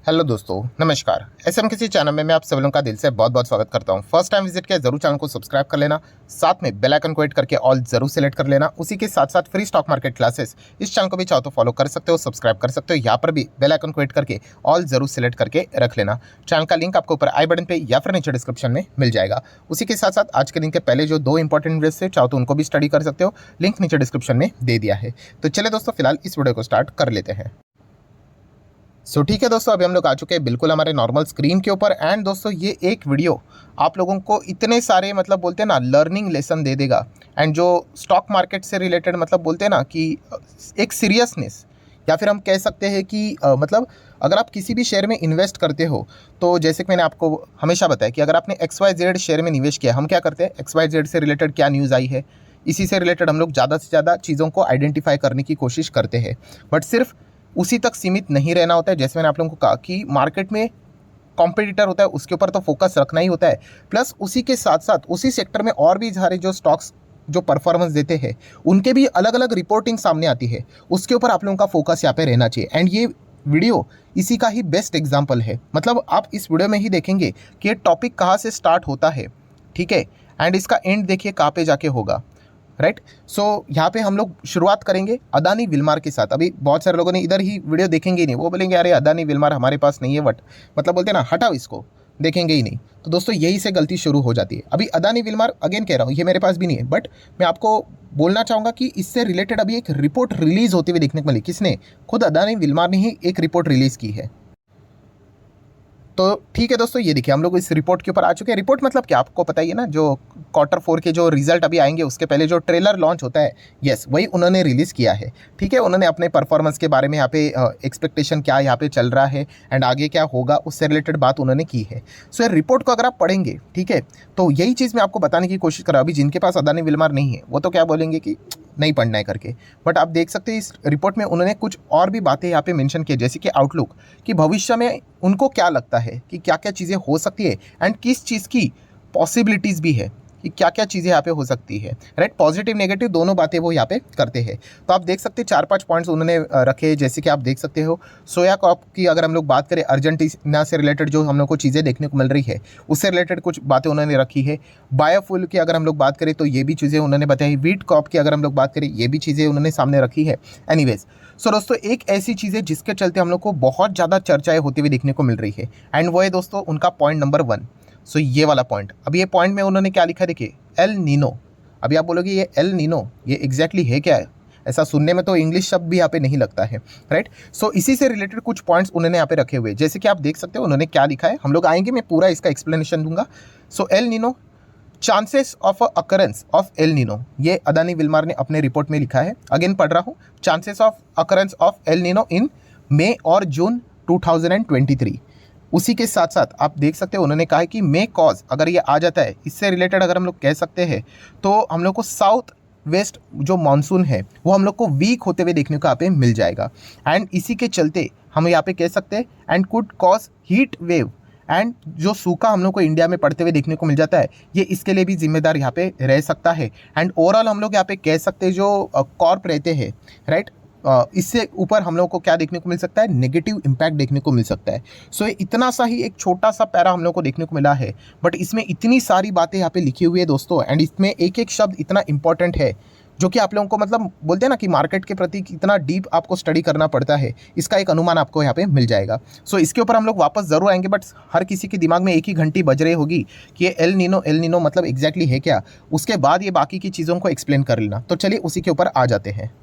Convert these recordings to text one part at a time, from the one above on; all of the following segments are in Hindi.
हेलो दोस्तों, नमस्कार। एसएम किसी चैनल में मैं आप सभी लोगों का दिल से बहुत बहुत स्वागत करता हूं। फर्स्ट टाइम विजिट किया जरूर चैनल को सब्सक्राइब कर लेना, साथ में बेल आइकन को हिट करके ऑल जरूर सेलेक्ट कर लेना। उसी के साथ साथ फ्री स्टॉक मार्केट क्लासेस इस चैनल को भी चाहो तो फॉलो कर सकते हो, सब्सक्राइब कर सकते हो। यहाँ पर भी बेल आइकन को हिट करके ऑल जरूर सेलेक्ट करके रख लेना। चैनल का लिंक आपको ऊपर आई बटन पे या फिर नीचे डिस्क्रिप्शन में मिल जाएगा। उसी के साथ साथ आज के दिन के पहले जो दो इंपॉर्टेंट वीडियोस थे, चाहो तो उनको भी स्टडी कर सकते हो, लिंक नीचे डिस्क्रिप्शन में दे दिया है। तो चले दोस्तों, फिलहाल इस वीडियो को स्टार्ट कर लेते हैं। ठीक है दोस्तों, अभी हम लोग आ चुके हैं बिल्कुल हमारे नॉर्मल स्क्रीन के ऊपर। एंड दोस्तों, ये एक वीडियो आप लोगों को इतने सारे मतलब बोलते हैं ना लर्निंग लेसन दे देगा। एंड जो स्टॉक मार्केट से रिलेटेड मतलब बोलते हैं ना कि एक सीरियसनेस, या फिर हम कह सकते हैं कि मतलब अगर आप किसी भी शेयर में इन्वेस्ट करते हो, तो जैसे कि मैंने आपको हमेशा बताया कि अगर आपने XYZ शेयर में निवेश किया, हम क्या करते हैं, XYZ से रिलेटेड क्या न्यूज़ आई है, इसी से रिलेटेड हम लोग ज़्यादा से ज़्यादा चीज़ों को आइडेंटिफाई करने की कोशिश करते हैं। बट सिर्फ उसी तक सीमित नहीं रहना होता है। जैसे मैंने आप लोगों को कहा कि मार्केट में कॉम्पिटिटर होता है, उसके ऊपर तो फोकस रखना ही होता है। प्लस उसी के साथ साथ उसी सेक्टर में और भी सारे जो स्टॉक्स जो परफॉर्मेंस देते हैं, उनके भी अलग अलग रिपोर्टिंग सामने आती है, उसके ऊपर आप लोगों का फोकस यहाँ पे रहना चाहिए। एंड ये वीडियो इसी का ही बेस्ट एग्जाम्पल है। मतलब आप इस वीडियो में ही देखेंगे कि ये टॉपिक कहाँ से स्टार्ट होता है, ठीक है, एंड इसका एंड देखिए कहाँ पे जाके होगा। राइट। यहाँ पे हम लोग शुरुआत करेंगे अदानी विल्मार के साथ। अभी बहुत सारे लोगों ने इधर ही वीडियो देखेंगे ही नहीं, वो बोलेंगे अरे अदानी विल्मार हमारे पास नहीं है, बट मतलब बोलते हैं ना, हटाओ इसको, देखेंगे ही नहीं। तो दोस्तों यही से गलती शुरू हो जाती है। अभी अदानी विल्मार अगेन कह रहा हूँ, ये मेरे पास भी नहीं है, बट मैं आपको बोलना चाहूँगा कि इससे रिलेटेड अभी एक रिपोर्ट रिलीज होती हुई देखने को मिली। किसने? खुद अदानी विल्मार ने ही एक रिपोर्ट रिलीज की है। तो ठीक है दोस्तों, ये देखिए हम लोग इस रिपोर्ट के ऊपर आ चुके हैं। रिपोर्ट मतलब क्या, आपको पता ही है ना, जो Q4 के जो रिजल्ट अभी आएंगे उसके पहले जो ट्रेलर लॉन्च होता है, यस, वही उन्होंने रिलीज़ किया है। ठीक है, उन्होंने अपने परफॉर्मेंस के बारे में यहाँ पे एक्सपेक्टेशन क्या यहाँ पे चल रहा है एंड आगे क्या होगा, उससे रिलेटेड बात उन्होंने की है। सो ये रिपोर्ट को अगर आप पढ़ेंगे, ठीक है, तो यही चीज़ मैं आपको बताने की कोशिश कर रहा हूँ। अभी जिनके पास अदानी विल्मार नहीं है वो तो क्या बोलेंगे कि नहीं पढ़ना है करके, बट आप देख सकते हैं इस रिपोर्ट में उन्होंने कुछ और भी बातें यहाँ पे मेंशन की, जैसे कि आउटलुक, कि भविष्य में उनको क्या लगता है कि क्या क्या चीज़ें हो सकती है एंड किस चीज़ की पॉसिबिलिटीज़ भी है कि क्या क्या चीज़ें यहाँ पे हो सकती है। राइट, पॉजिटिव नेगेटिव दोनों बातें वो यहाँ पे करते हैं। तो आप देख सकते हैं 4-5 पॉइंट्स उन्होंने रखे, जैसे कि आप देख सकते हो सोया क्रॉप की अगर हम लोग बात करें, अर्जेंटीना से रिलेटेड जो हम लोग को चीज़ें देखने को मिल रही है, उससे रिलेटेड कुछ बातें उन्होंने रखी है। बायोफ्यूल की अगर हम लोग बात करें तो ये भी चीज़ें उन्होंने बताई। व्हीट क्रॉप की अगर हम लोग बात करें, ये भी चीज़ें उन्होंने सामने रखी है। एनीवेज, सो दोस्तों एक ऐसी चीज़ है जिसके चलते हम लोग को बहुत ज़्यादा चर्चाएं होती हुई देखने को मिल रही है, एंड वो है दोस्तों उनका पॉइंट नंबर 1। सो ये वाला पॉइंट, अभी ये पॉइंट में उन्होंने क्या लिखा देखिए, एल नीनो। अभी आप बोलोगे ये एल नीनो ये एग्जैक्टली है क्या है? ऐसा सुनने में तो इंग्लिश शब्द भी यहाँ पे नहीं लगता है। राइट, सो इसी से रिलेटेड कुछ पॉइंट्स उन्होंने यहाँ पे रखे हुए, जैसे कि आप देख सकते हो उन्होंने क्या लिखा है। हम लोग आएंगे, मैं पूरा इसका एक्सप्लेनेशन दूंगा। So El Nino, chances of occurrence of El Nino, ये अदानी विल्मार ने अपने रिपोर्ट में लिखा है। अगेन पढ़ रहा हूँ, chances of occurrence of El Nino in May और जून 2023। उसी के साथ साथ आप देख सकते हो उन्होंने कहा है कि मे कॉज अगर ये आ जाता है, इससे रिलेटेड अगर हम लोग कह सकते हैं, तो हम लोग को साउथ वेस्ट जो मानसून है वो हम लोग को वीक होते हुए देखने को यहाँ पे मिल जाएगा। एंड इसी के चलते हम यहाँ पे कह सकते हैं and could cause heat wave, and जो सूखा हम लोग को इंडिया में पड़ते हुए देखने को मिल जाता है, ये इसके लिए भी जिम्मेदार यहाँ पे रह सकता है। एंड ओवरऑल हम लोग यहाँ पे कह सकते हैं जो कॉर्प रहते हैं, राइट, इससे ऊपर हम लोगों को क्या देखने को मिल सकता है, नेगेटिव इम्पैक्ट देखने को मिल सकता है। सो ये इतना सा ही एक छोटा सा पैरा हम लोग को देखने को मिला है, बट इसमें इतनी सारी बातें यहाँ पे लिखी हुई है दोस्तों, एंड इसमें एक एक शब्द इतना इंपॉर्टेंट है जो कि आप लोगों को मतलब बोलते हैं ना कि मार्केट के प्रति कितना डीप आपको स्टडी करना पड़ता है, इसका एक अनुमान आपको यहाँ पे मिल जाएगा। सो इसके ऊपर हम लोग वापस जरूर आएंगे, बट हर किसी के दिमाग में एक ही घंटी बज रही होगी कि ये एल नीनो मतलब एग्जैक्टली है क्या, उसके बाद ये बाकी की चीज़ों को एक्सप्लेन कर लेना। तो चलिए उसी के ऊपर आ जाते हैं।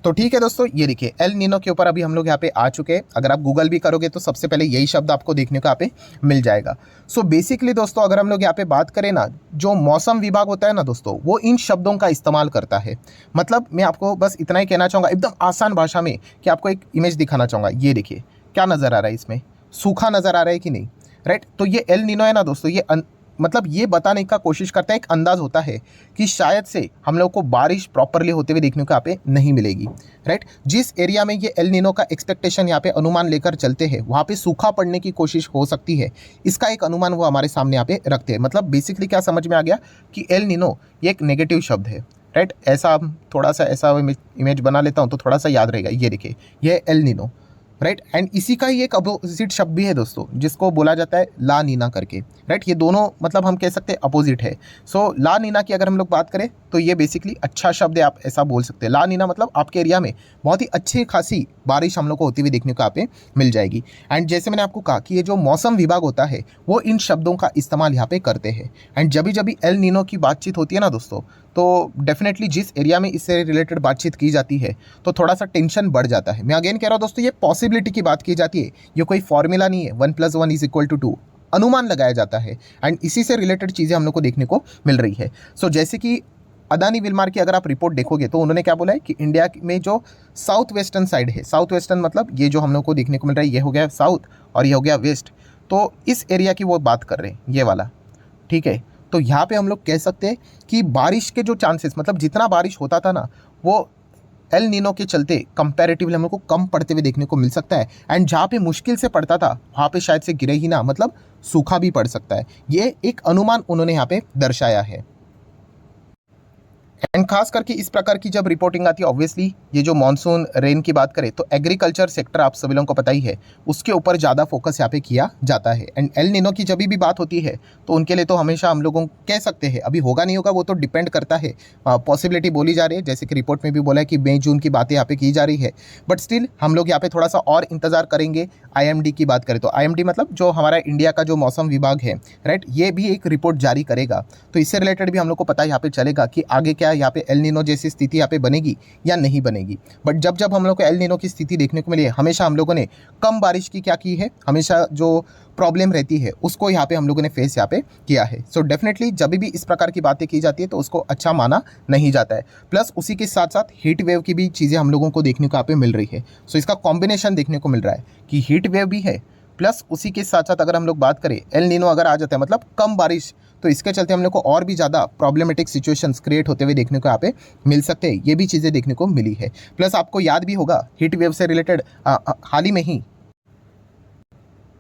तो ठीक है दोस्तों, ये देखिए एल नीनो के ऊपर अभी हम लोग यहाँ पे आ चुके हैं। अगर आप गूगल भी करोगे तो सबसे पहले यही शब्द आपको देखने को यहाँ पे मिल जाएगा। सो बेसिकली दोस्तों अगर हम लोग यहाँ पे बात करें ना, जो मौसम विभाग होता है ना दोस्तों, वो इन शब्दों का इस्तेमाल करता है। मतलब मैं आपको बस इतना ही कहना चाहूँगा एकदम आसान भाषा में, कि आपको एक इमेज दिखाना चाहूँगा। ये देखिए क्या नज़र आ रहा है, इसमें सूखा नज़र आ रहा है कि नहीं? राइट, तो ये एल नीनो है ना दोस्तों, ये मतलब ये बताने का कोशिश करता है, एक अंदाज होता है कि शायद से हम लोग को बारिश प्रॉपरली होते हुए देखने को यहाँ पे नहीं मिलेगी। राइट, जिस एरिया में ये एल नीनो का एक्सपेक्टेशन यहाँ पे अनुमान लेकर चलते हैं, वहाँ पे सूखा पड़ने की कोशिश हो सकती है, इसका एक अनुमान वो हमारे सामने यहाँ पे रखते हैं। मतलब बेसिकली क्या समझ में आ गया कि एल नीनो ये एक नेगेटिव शब्द है। राइट, ऐसा थोड़ा सा ऐसा इमेज बना लेता हूँ तो थोड़ा सा याद रहेगा। ये देखिए ये एल नीनो, राइट। एंड इसी का ही एक अपोजिट शब्द भी है दोस्तों, जिसको बोला जाता है ला नीना करके, राइट। ये दोनों मतलब हम कह सकते हैं अपोजिट है। सो ला नीना की अगर हम लोग बात करें तो ये बेसिकली अच्छा शब्द है, आप ऐसा बोल सकते हैं। ला नीना मतलब आपके एरिया में बहुत ही अच्छी खासी बारिश हम लोग को होती हुई देखने को यहाँ पे मिल जाएगी। एंड जैसे मैंने आपको कहा कि ये जो मौसम विभाग होता है वो इन शब्दों का इस्तेमाल यहाँ पे करते हैं। एंड जब भी एल नीनो की बातचीत होती है ना दोस्तों, तो डेफिनेटली जिस एरिया में इससे रिलेटेड बातचीत की जाती है तो थोड़ा सा टेंशन बढ़ जाता है। मैं अगेन कह रहा हूँ दोस्तों, ये पॉसिबिलिटी की बात की जाती है, ये कोई फॉर्मूला नहीं है 1+1=2, अनुमान लगाया जाता है। एंड इसी से रिलेटेड चीज़ें हम लोग को देखने को मिल रही है। सो जैसे कि अदानी विल्मार की अगर आप रिपोर्ट देखोगे तो उन्होंने क्या बोला है कि इंडिया में जो साउथ वेस्टर्न साइड है, साउथ वेस्टर्न मतलब ये जो हम लोग को देखने को मिल रहा है, ये हो गया साउथ और ये हो गया वेस्ट, तो इस एरिया की वो बात कर रहे हैं, ये वाला, ठीक है। तो यहाँ पे हम लोग कह सकते हैं कि बारिश के जो चांसेस, मतलब जितना बारिश होता था ना, वो एल नीनो के चलते कंपैरेटिवली हम लोग को कम पड़ते हुए देखने को मिल सकता है। एंड जहाँ पे मुश्किल से पड़ता था वहाँ पे शायद से गिरे ही ना, मतलब सूखा भी पड़ सकता है। ये एक अनुमान उन्होंने यहाँ पे दर्शाया है। एंड खास करके इस प्रकार की जब रिपोर्टिंग आती है, ऑब्वियसली ये जो मानसून रेन की बात करें तो एग्रीकल्चर सेक्टर आप सभी लोगों को पता ही है, उसके ऊपर ज़्यादा फोकस यहाँ पे किया जाता है। एंड एल नीनो की जब भी बात होती है तो उनके लिए तो हमेशा हम लोगों कह सकते हैं, अभी होगा नहीं होगा वो तो डिपेंड करता है, पॉसिबिलिटी बोली जा रही है, जैसे कि रिपोर्ट में भी बोला है कि मई जून की बातें यहाँ पे की जा रही है। बट स्टिल हम लोग यहाँ पे थोड़ा सा और इंतजार करेंगे। IMD की बात करें तो IMD मतलब जो हमारा इंडिया का जो मौसम विभाग है, राइट, ये भी एक रिपोर्ट जारी करेगा, तो इससे रिलेटेड भी हम लोग को पता यहाँ पे चलेगा कि आगे क्या यहाँ पे एल नीनो जैसी स्थिति यहाँ पे बनेगी या नहीं बनेगी। बट जब हम लोग को एल नीनो की स्थिति देखने को मिली है, हमेशा हम लोगों ने कम बारिश की क्या की है, हमेशा जो प्रॉब्लम रहती है उसको यहाँ पे हम लोगों ने फेस यहाँ पे किया है। सो डेफिनेटली जब भी इस प्रकार की बातें की जाती है तो उसको अच्छा माना नहीं जाता है। प्लस उसी के साथ साथ हीट वेव की भी चीज़ें हम लोगों को देखने को यहाँ पे मिल रही है। सो इसका कॉम्बिनेशन देखने को मिल रहा है कि हीट वेव भी है, प्लस उसी के साथ साथ अगर हम लोग बात करें एल नीनो अगर आ जाता है मतलब कम बारिश, तो इसके चलते हम लोग को और भी ज़्यादा प्रॉब्लमेटिक सिचुएशंस क्रिएट होते हुए देखने को यहाँ पे मिल सकते हैं। ये भी चीज़ें देखने को मिली है। प्लस आपको याद भी होगा हीट वेव से रिलेटेड हाल ही में ही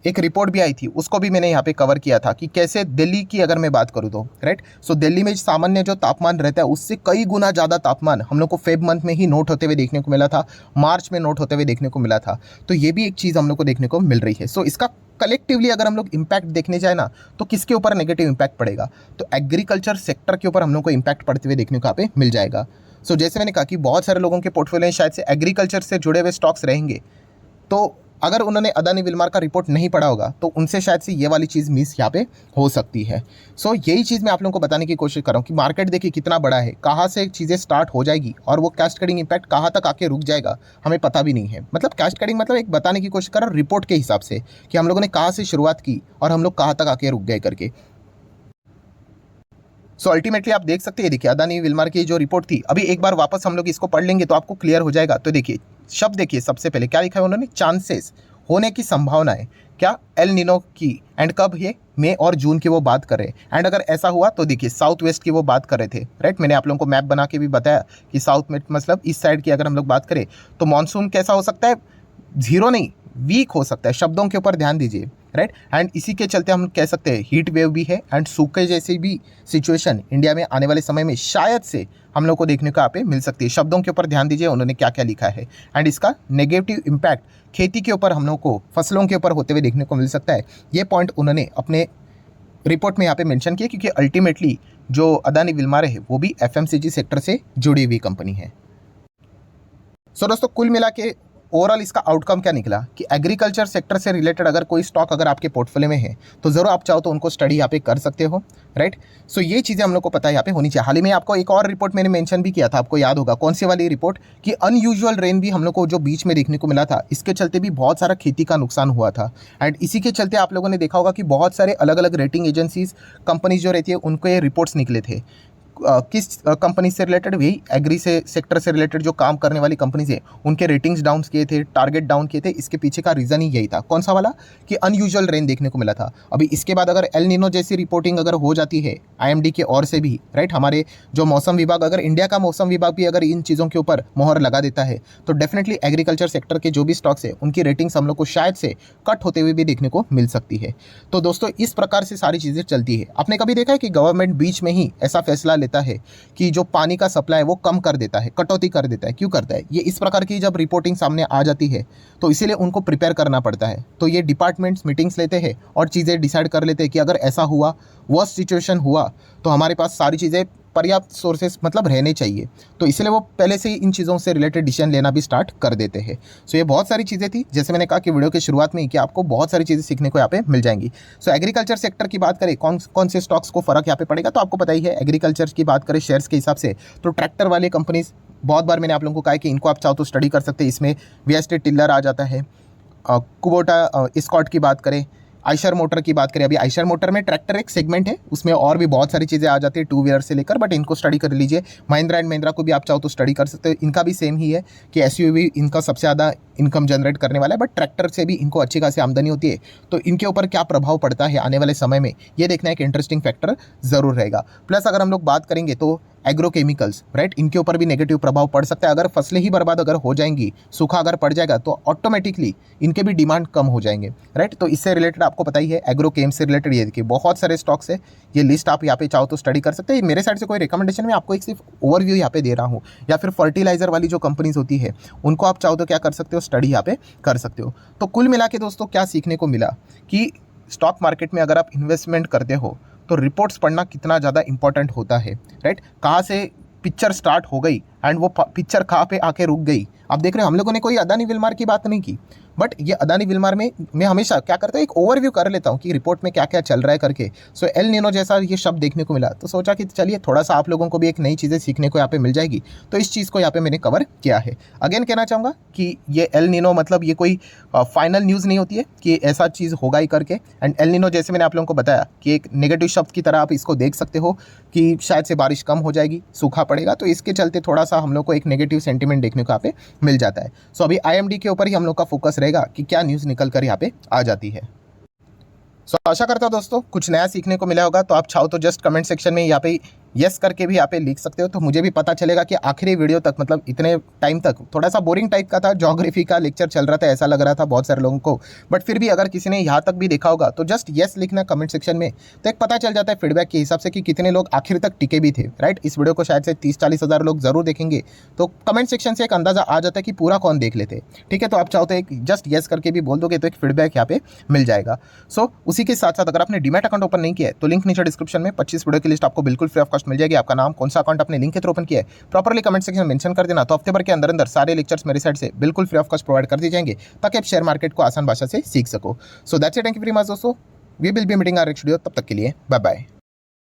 एक रिपोर्ट भी आई थी, उसको भी मैंने यहाँ पे कवर किया था कि कैसे दिल्ली की अगर मैं बात करूँ तो, राइट, सो दिल्ली में सामान्य जो तापमान रहता है उससे कई गुना ज़्यादा तापमान हम लोग को फेब मंथ में ही नोट होते हुए देखने को मिला था, मार्च में नोट होते हुए देखने को मिला था। तो ये भी एक चीज़ हम लोग को देखने को मिल रही है। सो इसका कलेक्टिवली अगर हम लोग इम्पैक्ट देखने जाए ना, तो किसके ऊपर नेगेटिव इम्पैक्ट पड़ेगा, तो एग्रीकल्चर सेक्टर के ऊपर हम लोग को इम्पैक्ट पड़ते हुए देखने को यहाँ पे मिल जाएगा। सो जैसे मैंने कहा कि बहुत सारे लोगों के पोर्टफोलियो शायद से एग्रीकल्चर से जुड़े हुए स्टॉक्स रहेंगे, तो अगर उन्होंने अदानी विल्मार का रिपोर्ट नहीं पढ़ा होगा तो उनसे शायद से ये वाली चीज़ मिस यहाँ पे हो सकती है। सो यही चीज़ मैं आप लोगों को बताने की कोशिश कर रहा हूँ कि मार्केट देखिए कितना बड़ा है, कहाँ से चीज़ें स्टार्ट हो जाएगी और वो कैस्केडिंग इम्पैक्ट कहाँ तक आके रुक जाएगा हमें पता भी नहीं है। मतलब कैस्केडिंग मतलब एक बताने की कोशिश कर रहा हूँ रिपोर्ट के हिसाब से कि हम लोगों ने कहाँ से शुरुआत की और हम लोग कहाँ तक आके रुक गए करके। सो अल्टीमेटली आप देख सकते हैं, देखिए अदानी विल्मार की जो रिपोर्ट थी, अभी एक बार वापस हम लोग इसको पढ़ लेंगे तो आपको क्लियर हो जाएगा। तो देखिए शब्द देखिए, सबसे पहले क्या लिखा है उन्होंने, चांसेस, होने की संभावनाएं, क्या एल नीनो की, एंड कब, ये मई और जून की वो बात कर रहे हैं। एंड अगर ऐसा हुआ तो देखिए साउथ वेस्ट की वो बात कर रहे थे, राइट। मैंने आप लोगों को मैप बना के भी बताया कि साउथ में मतलब इस साइड की अगर हम लोग बात करें तो मानसून कैसा हो सकता है, जीरो नहीं वीक हो सकता है। शब्दों के ऊपर ध्यान दीजिए, राइट। एंड इसी के चलते हम कह सकते हैं हीट वेव भी है एंड सूखे जैसी भी सिचुएशन इंडिया में आने वाले समय में शायद से हम लोग को देखने को यहाँ पे मिल सकती है। शब्दों के ऊपर ध्यान दीजिए उन्होंने क्या क्या लिखा है। एंड इसका नेगेटिव इम्पैक्ट खेती के ऊपर हम लोग को, फसलों के ऊपर होते हुए देखने को मिल सकता है। ये पॉइंट उन्होंने अपने रिपोर्ट में यहाँ पे मेंशन किया, क्योंकि अल्टीमेटली जो अदानी विल्मार है वो भी FMCG सेक्टर से जुड़ी हुई कंपनी है। सो दोस्तों कुल मिला के ओवरऑल इसका आउटकम क्या निकला कि एग्रीकल्चर सेक्टर से रिलेटेड अगर कोई स्टॉक अगर आपके पोर्टफोलियो में है तो ज़रूर आप चाहो तो उनको स्टडी यहाँ पे कर सकते हो, राइट। सो ये चीज़ें हम लोग को पता है यहाँ पे होनी चाहिए। हाल ही में आपको एक और रिपोर्ट मैंने मेंशन भी किया था, आपको याद होगा कौन सी वाली रिपोर्ट, कि अनयूजुअल रेन भी हम लोग को जो बीच में देखने को मिला था, इसके चलते भी बहुत सारा खेती का नुकसान हुआ था। एंड इसी के चलते आप लोगों ने देखा होगा कि बहुत सारे अलग अलग रेटिंग एजेंसीज कंपनीज जो रहती है उनके रिपोर्ट्स निकले थे। किस कंपनी से रिलेटेड, वही एग्री से सेक्टर से रिलेटेड जो काम करने वाली कंपनीज है उनके रेटिंग्स डाउन किए थे, टारगेट डाउन किए थे। इसके पीछे का रीज़न ही यही था, कौन सा वाला, कि अनयूजुअल रेन देखने को मिला था। अभी इसके बाद अगर एल नीनो जैसी रिपोर्टिंग अगर हो जाती है IMD के ओर से भी, राइट, हमारे जो मौसम विभाग, अगर इंडिया का मौसम विभाग भी अगर इन चीज़ों के ऊपर मोहर लगा देता है तो डेफिनेटली एग्रीकल्चर सेक्टर के जो भी स्टॉक्स है उनकी रेटिंग्स हम लोग को शायद से कट होते हुए भी देखने को मिल सकती है। तो दोस्तों इस प्रकार से सारी चीज़ें चलती है। आपने कभी देखा है कि गवर्नमेंट बीच में ही ऐसा फैसला लेती करता है कि जो पानी का सप्लाई है वो कम कर देता है, कटौती कर देता है। क्यों करता है? ये इस प्रकार की जब रिपोर्टिंग सामने आ जाती है तो इसीलिए उनको प्रिपेयर करना पड़ता है। तो ये डिपार्टमेंट्स मीटिंग्स लेते हैं और चीज़ें डिसाइड कर लेते हैं कि अगर ऐसा हुआ, वर्स्ट सिचुएशन हुआ, तो हमारे पास सारी चीज़ें पर्याप्त सोर्सेस मतलब रहने चाहिए। तो इसलिए वो पहले से ही इन चीज़ों से रिलेटेड डिसीजन लेना भी स्टार्ट कर देते हैं। सो ये बहुत सारी चीज़ें थी, जैसे मैंने कहा कि वीडियो की शुरुआत में ही, कि आपको बहुत सारी चीज़ें सीखने को यहाँ पे मिल जाएंगी। सो एग्रीकल्चर सेक्टर की बात करें, कौन से स्टॉक्स को फर्क यहाँ पे पड़ेगा, तो आपको पता ही है। एग्रीकल्चर की बात करें शेयर्स के हिसाब से, तो ट्रैक्टर वाले कंपनीज, बहुत बार मैंने आप लोगों को कहा है कि इनको आप चाहो तो स्टडी कर सकते हैं। इसमें वीएसटी टिलर आ जाता है, कुबोटा स्कॉट की बात करें, आइशर मोटर की बात करें। अभी आइशर मोटर में ट्रैक्टर एक सेगमेंट है, उसमें और भी बहुत सारी चीज़ें आ जाती है, टू व्हीलर से लेकर, बट इनको स्टडी कर लीजिए। महिंद्रा एंड महिंद्रा को भी आप चाहो तो स्टडी कर सकते हो। इनका भी सेम ही है कि एसयूवी इनका सबसे ज़्यादा इनकम जनरेट करने वाला है, बट ट्रैक्टर से भी इनको अच्छी खासी आमदनी होती है। तो इनके ऊपर क्या प्रभाव पड़ता है आने वाले समय में, ये देखना एक इंटरेस्टिंग फैक्टर ज़रूर रहेगा। प्लस अगर हम लोग बात करेंगे तो एग्रोकेमिकल्स, राइट, इनके ऊपर भी नेगेटिव प्रभाव पड़ सकता है। अगर फसलें ही बर्बाद अगर हो जाएंगी, सूखा अगर पड़ जाएगा, तो ऑटोमेटिकली इनके भी डिमांड कम हो जाएंगे, राइट। तो इससे रिलेटेड आपको पता ही है, एग्रोकेम से रिलेटेड ये देखिए बहुत सारे स्टॉक्स है। ये लिस्ट आप यहाँ पे चाहो तो स्टडी कर सकते हैं। मेरे साइड से कोई रिकमेंडेशन में आपको एक सिर्फ ओवरव्यू यहाँ पे दे रहा हूँ। या फिर फर्टिलाइजर वाली जो कंपनीज होती है, उनको आप चाहो तो क्या कर सकते हो, स्टडी यहाँ पे कर सकते हो। तो कुल मिला के दोस्तों क्या सीखने को मिला कि स्टॉक मार्केट में अगर आप इन्वेस्टमेंट करते हो तो रिपोर्ट्स पढ़ना कितना ज़्यादा इंपॉर्टेंट होता है, राइट। कहाँ से पिक्चर स्टार्ट हो गई एंड वो पिक्चर कहाँ पे आके रुक गई। आप देख रहे हो, हम लोगों ने कोई अदानी विल्मार की बात नहीं की, बट ये अदानी विल्मार में मैं हमेशा क्या करता हूँ, एक ओवरव्यू कर लेता हूँ कि रिपोर्ट में क्या क्या चल रहा है करके। सो एल नीनो जैसा ये शब्द देखने को मिला, तो सोचा कि चलिए थोड़ा सा आप लोगों को भी एक नई चीज़ें सीखने को यहाँ पे मिल जाएगी। तो इस चीज़ को यहाँ पे मैंने कवर किया है। अगेन कहना चाहूँगा कि ये एल नीनो मतलब ये कोई फाइनल न्यूज़ नहीं होती है कि ऐसा चीज़ होगा ही करके। एंड एल नीनो जैसे मैंने आप लोगों को बताया कि एक नेगेटिव शब्द की तरह आप इसको देख सकते हो कि शायद से बारिश कम हो जाएगी, सूखा पड़ेगा, तो इसके चलते थोड़ा सा हम लोग को एक नेगेटिव सेंटीमेंट देखने को यहाँ पे मिल जाता है। सो अभी आईएमडी के ऊपर ही हम लोग का फोकस रहेगा कि क्या न्यूज़ निकल कर यहाँ पे आ जाती है। सो आशा करता हूँ दोस्तों कुछ नया सीखने को मिला होगा। तो आप चाहो तो जस्ट कमेंट सेक्शन में यहाँ पे यस करके भी यहाँ पे लिख सकते हो, तो मुझे भी पता चलेगा कि आखिरी वीडियो तक, मतलब इतने टाइम तक थोड़ा सा बोरिंग टाइप का था, ज्योग्राफी का लेक्चर चल रहा था ऐसा लग रहा था बहुत सारे लोगों को, बट फिर भी अगर किसी ने यहाँ तक भी देखा होगा तो जस्ट यस लिखना कमेंट सेक्शन में, तो एक पता चल जाता है फीडबैक के हिसाब से कि कितने लोग आखिर तक टिके भी थे, राइट। इस वीडियो को शायद से 30-40 हज़ार लोग जरूर देखेंगे, तो कमेंट सेक्शन से एक अंदाजा आ जाता है कि पूरा कौन देख लेते, ठीक है। तो आप चाहो तो एक जस्ट यस करके भी बोल दोगे तो एक फीडबैक यहाँ पे मिल जाएगा। सो उसी के साथ साथ अगर आपने डीमैट अकाउंट ओपन नहीं किया है तो लिंक नीचे डिस्क्रिप्शन में 25 वीडियो की लिस्ट आपको बिल्कुल फ्री ऑफ कॉस्ट मिल जाएगी। आपका नाम, कौन सा अकाउंट अपने लिंक के थ्रू ओपन किया है, प्रॉपर्ली कमेंट सेक्शन में मेंशन कर देना, तो हफ्ते भर के अंदर अंदर सारे लेक्चर्स मेरे साइड से बिल्कुल फ्री ऑफ कॉस्ट प्रोवाइड कर दिए जाएंगे ताकि आप शेयर मार्केट को आसान भाषा से सीख सको। So that's it, thank you very much दोस्तों। We will be meeting our next video, तब तक के लिए बाय बाय।